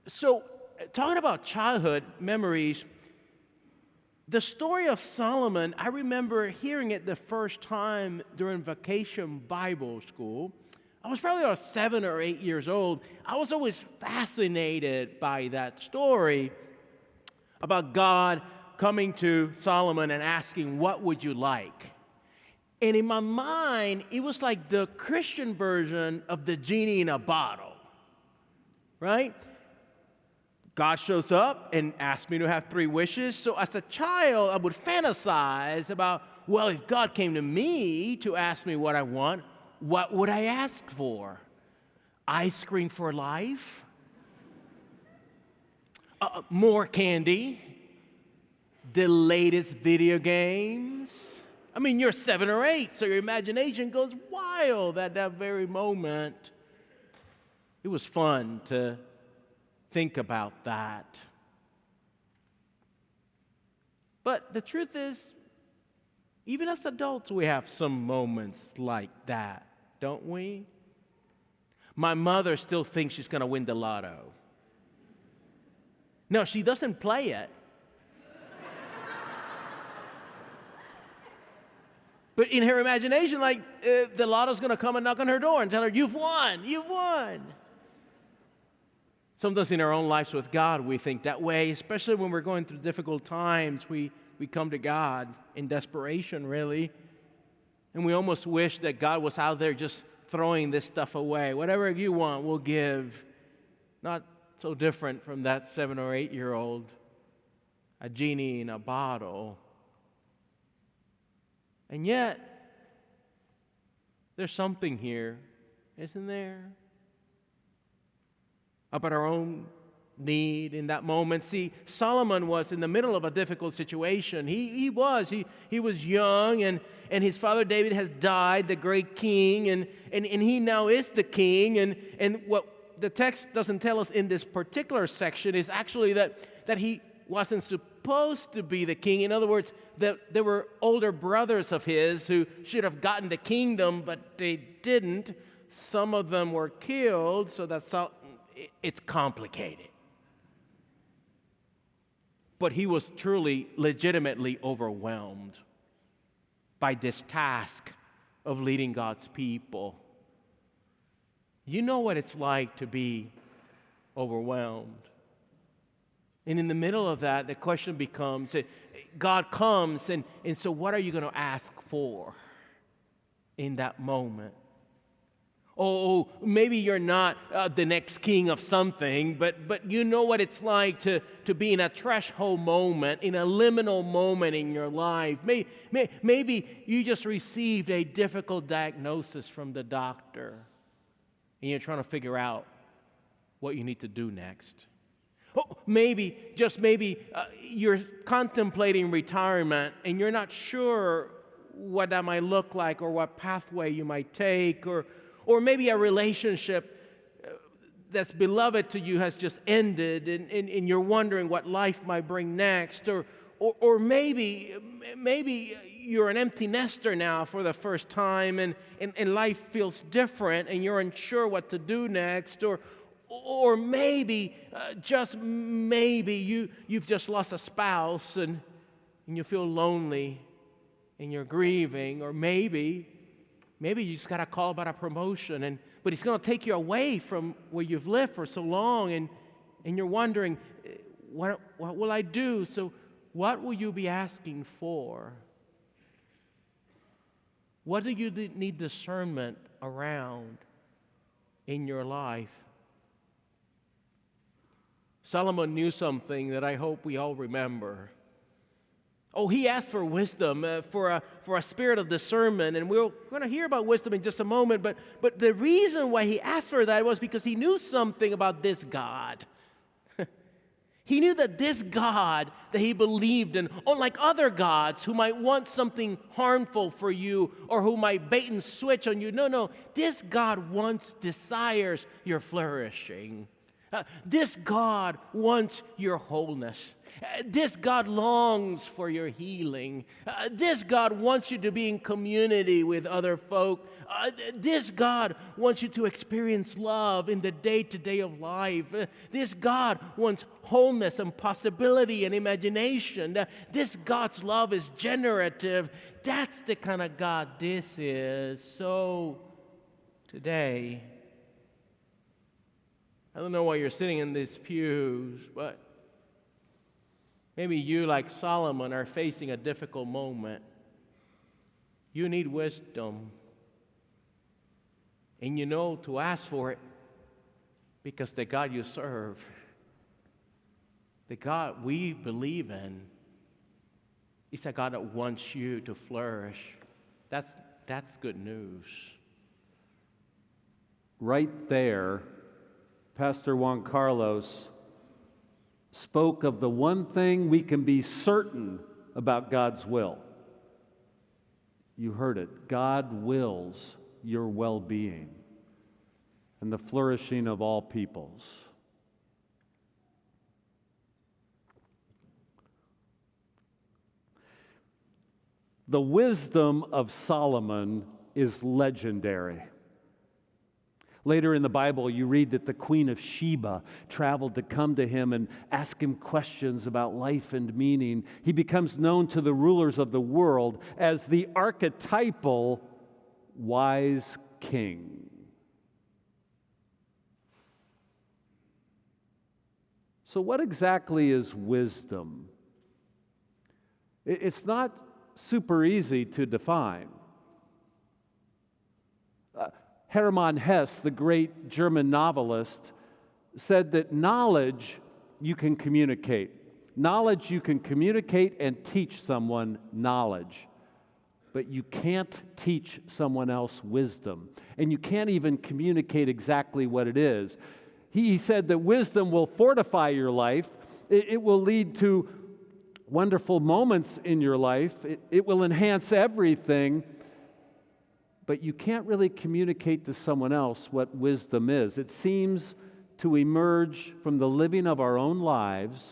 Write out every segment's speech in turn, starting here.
So, talking about childhood memories, the story of Solomon, I remember hearing it the first time during vacation Bible school. I was probably about 7 or 8 years old. I was always fascinated by that story about God coming to Solomon and asking, "What would you like?" And in my mind, it was like the Christian version of the genie in a bottle, right? God shows up and asks me to have 3 wishes. So as a child, I would fantasize about, well, if God came to me to ask me what I want, what would I ask for? Ice cream for life? More candy? The latest video games? I mean, you're 7 or 8, so your imagination goes wild at that very moment. It was fun to think about that. But the truth is, even as adults, we have some moments like that, don't we? My mother still thinks she's going to win the lotto. No, she doesn't play it. But in her imagination, like, the lotto's going to come and knock on her door and tell her, "You've won, you've won." Sometimes in our own lives with God, we think that way, especially when we're going through difficult times. We come to God in desperation, really. And we almost wish that God was out there just throwing this stuff away. Whatever you want, we'll give. Not so different from that 7 or 8-year-old, a genie in a bottle. And yet, there's something here, isn't there? About our own need in that moment. See, Solomon was in the middle of a difficult situation. He was young, and his father David has died, the great king, and he now is the king. And what the text doesn't tell us in this particular section is actually that he wasn't supposed to be the king. In other words, that there were older brothers of his who should have gotten the kingdom, but they didn't. Some of them were killed, so it's complicated. But he was truly, legitimately overwhelmed by this task of leading God's people. You know what it's like to be overwhelmed. And in the middle of that, the question becomes, God comes, and so what are you going to ask for in that moment? Oh, maybe you're not the next king of something, but you know what it's like to be in a threshold moment, in a liminal moment in your life. Maybe you just received a difficult diagnosis from the doctor, and you're trying to figure out what you need to do next. Oh, maybe, just maybe, you're contemplating retirement, and you're not sure what that might look like or what pathway you might take, or maybe a relationship that's beloved to you has just ended, and you're wondering what life might bring next. Or maybe you're an empty nester now for the first time, and life feels different, and you're unsure what to do next. Or maybe, just maybe, you've just lost a spouse, and you feel lonely, and you're grieving. Or maybe you just got a call about a promotion, but it's going to take you away from where you've lived for so long, and you're wondering, what will I do? So what will you be asking for? What do you need discernment around in your life? Solomon knew something that I hope we all remember. Oh, he asked for wisdom, for a spirit of discernment, and we're going to hear about wisdom in just a moment, but the reason why he asked for that was because he knew something about this God. He knew that this God that he believed in, unlike other gods who might want something harmful for you or who might bait and switch on you, no, this God desires your flourishing. This God wants your wholeness. This God longs for your healing. This God wants you to be in community with other folk. This God wants you to experience love in the day-to-day of life. This God wants wholeness and possibility and imagination. This God's love is generative. That's the kind of God this is. So today, I don't know why you're sitting in these pews, but maybe you, like Solomon, are facing a difficult moment. You need wisdom. And you know to ask for it because the God you serve, the God we believe in, is a God that wants you to flourish. That's good news. Right there, Pastor Juan Carlos spoke of the one thing we can be certain about God's will. You heard it. God wills your well-being and the flourishing of all peoples. The wisdom of Solomon is legendary. Later in the Bible, you read that the Queen of Sheba traveled to come to him and ask him questions about life and meaning. He becomes known to the rulers of the world as the archetypal wise king. So what exactly is wisdom? It's not super easy to define. Hermann Hesse, the great German novelist, said that knowledge you can communicate. Knowledge you can communicate and teach someone knowledge. But you can't teach someone else wisdom. And you can't even communicate exactly what it is. He said that wisdom will fortify your life. It will lead to wonderful moments in your life. It will enhance everything. But you can't really communicate to someone else what wisdom is. It seems to emerge from the living of our own lives,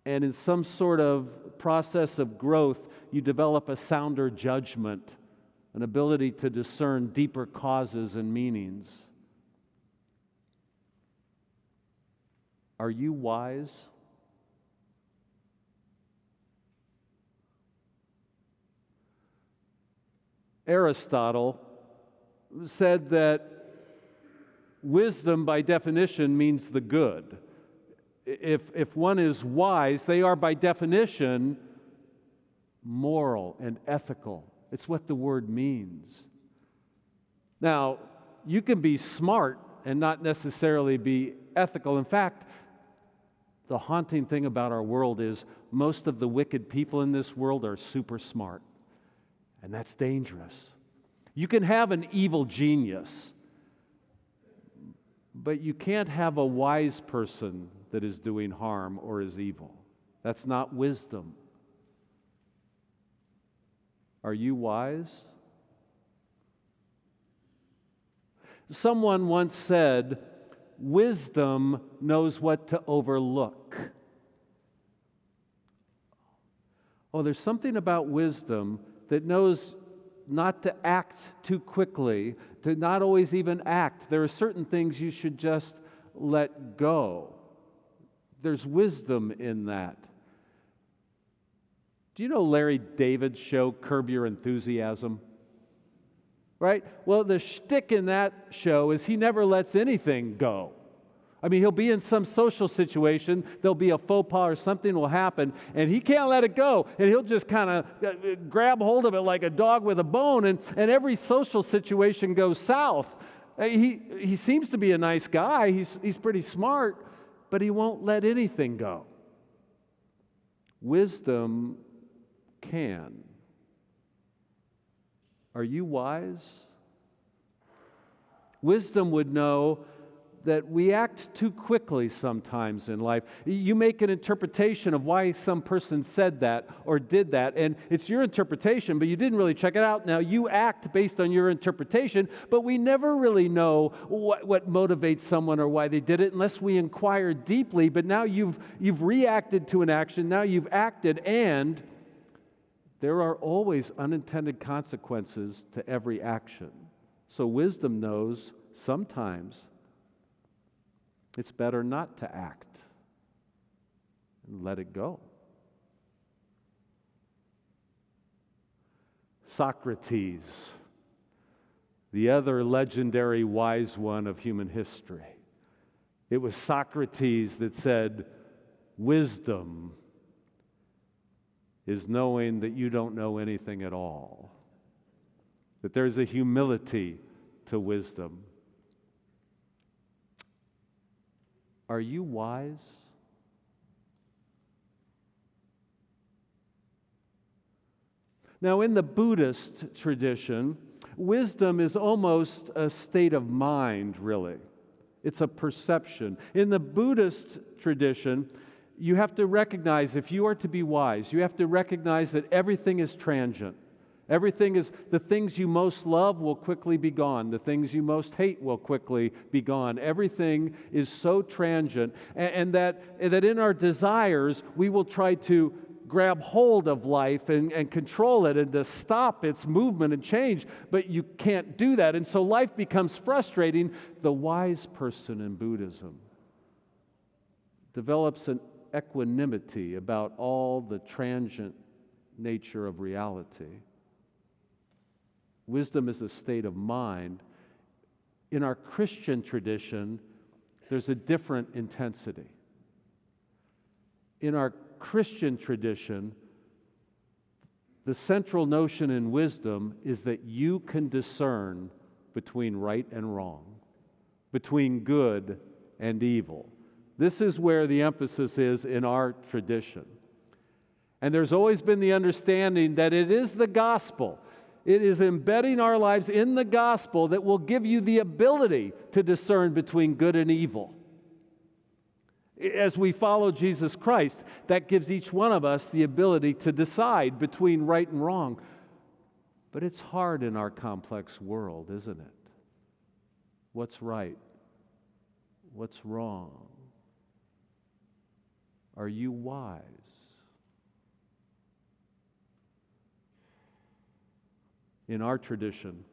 and in some sort of process of growth, you develop a sounder judgment, an ability to discern deeper causes and meanings. Are you wise? Aristotle said that wisdom, by definition, means the good. If one is wise, they are, by definition, moral and ethical. It's what the word means. Now, you can be smart and not necessarily be ethical. In fact, the haunting thing about our world is most of the wicked people in this world are super smart. And that's dangerous. You can have an evil genius, but you can't have a wise person that is doing harm or is evil. That's not wisdom. Are you wise? Someone once said, wisdom knows what to overlook. Oh, there's something about wisdom that knows not to act too quickly, to not always even act. There are certain things you should just let go. There's wisdom in that. Do you know Larry David's show, Curb Your Enthusiasm? Right? Well, the shtick in that show is he never lets anything go. I mean, he'll be in some social situation, there'll be a faux pas or something will happen, and he can't let it go, and he'll just kind of grab hold of it like a dog with a bone, and every social situation goes south. He seems to be a nice guy, he's pretty smart, but he won't let anything go. Wisdom can. Are you wise? Wisdom would know that we act too quickly sometimes in life. You make an interpretation of why some person said that or did that, and it's your interpretation, but you didn't really check it out. Now, you act based on your interpretation, but we never really know what motivates someone or why they did it unless we inquire deeply. But now you've reacted to an action, now you've acted, and there are always unintended consequences to every action. So wisdom knows sometimes it's better not to act and let it go. Socrates, the other legendary wise one of human history. It was Socrates that said, wisdom is knowing that you don't know anything at all. That there's a humility to wisdom. Are you wise? Now, in the Buddhist tradition, wisdom is almost a state of mind, really. It's a perception. In the Buddhist tradition, you have to recognize, if you are to be wise, you have to recognize that everything is transient. Everything is, the things you most love will quickly be gone. The things you most hate will quickly be gone. Everything is so transient, and that in our desires, we will try to grab hold of life and control it and to stop its movement and change, but you can't do that. And so life becomes frustrating. The wise person in Buddhism develops an equanimity about all the transient nature of reality. Wisdom is a state of mind. In our Christian tradition, there's a different intensity. In our Christian tradition, the central notion in wisdom is that you can discern between right and wrong, between good and evil. This is where the emphasis is in our tradition. And there's always been the understanding that it is the gospel. It is embedding our lives in the gospel that will give you the ability to discern between good and evil. As we follow Jesus Christ, that gives each one of us the ability to decide between right and wrong. But it's hard in our complex world, isn't it? What's right? What's wrong? Are you wise? In our tradition,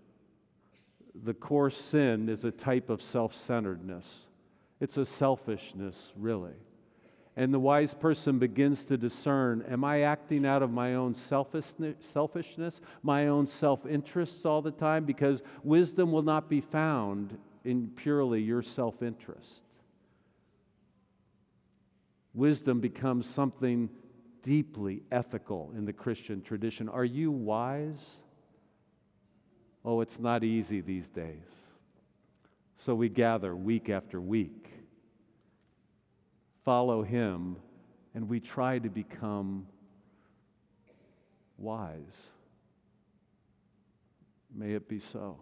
the core sin is a type of self-centeredness. It's a selfishness, really. And the wise person begins to discern, am I acting out of my own selfishness, my own self-interests all the time? Because wisdom will not be found in purely your self-interest. Wisdom becomes something deeply ethical in the Christian tradition. Are you wise? Oh, it's not easy these days. So we gather week after week, follow Him, and we try to become wise. May it be so.